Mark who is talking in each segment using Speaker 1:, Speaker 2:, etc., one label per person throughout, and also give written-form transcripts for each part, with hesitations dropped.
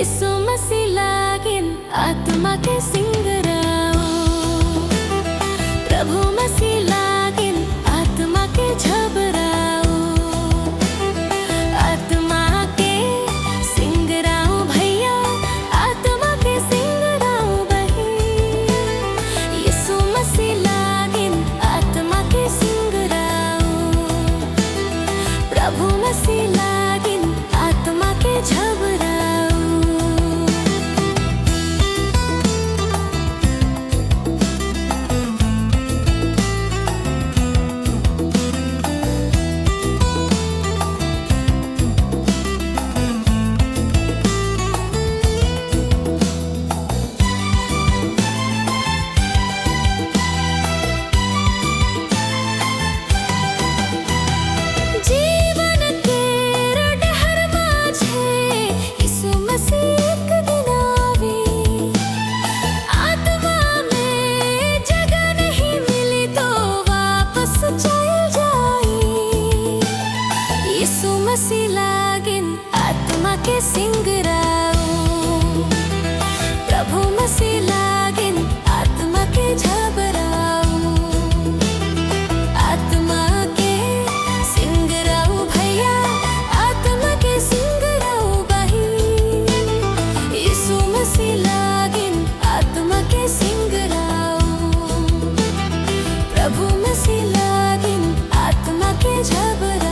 Speaker 1: यीशु मसीह लागिन आत्मा के सिंगराओ। प्रभु मसीह लागिन आत्मा के झबराओ। आत्मा के सिंगराओ भैया, आत्मा के सिंगराओ बहिन। यीशु मसीह लागिन आत्मा के सिंगराओ। प्रभु मसीह लागिन आत्मा के झबराओ। मसीह लागिन आत्मा के सिंगराओ। प्रभु मसीह लागिन आत्मा के झबराओ। आत्मा के सिंगराओ भैया, आत्मा के सिंगराओ बहिन। यीशु मसीह लागिन आत्मा के सिंगराओ। प्रभु मसीह लागिन आत्मा के झबराओ।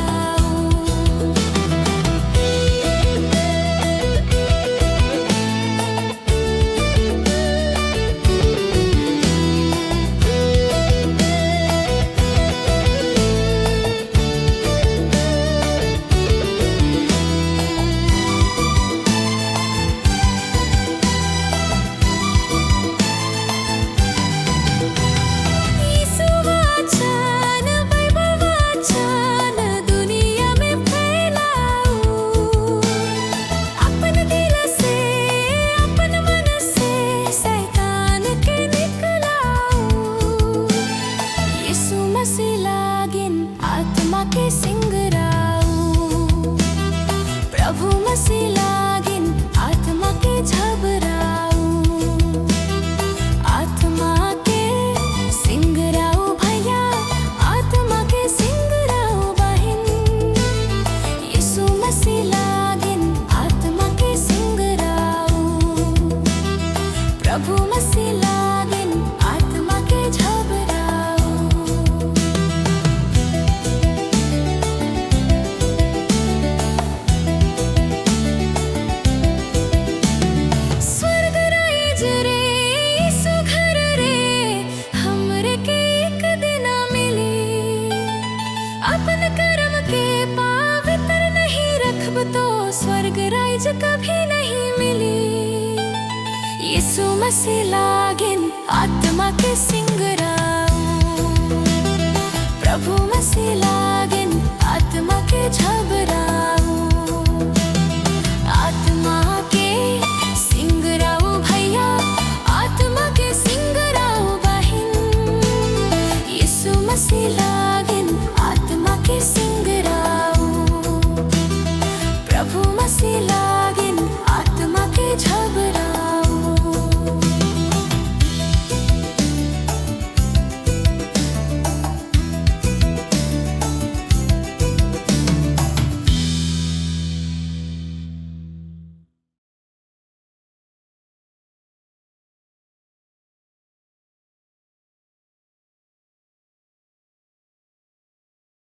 Speaker 1: आत्मा के सिंगराओ। प्रभु मसीह लागिन आत्मा के झबराओ। आत्मा के सिंगराओ भैया, आत्मा के सिंगराओ बहिन। यीशु मसीह लागिन आत्मा के सिंगराओ। प्रभु मसीह लागिन आत्मा के झबराओ। अपन कर्म के पवित्र नहीं रखब तो स्वर्ग राज्य कभी नहीं मिली। यीशु मसीह लागिन आत्मा के सिंगराओ। प्रभु मसीह लागिन आत्मा के झबराओ।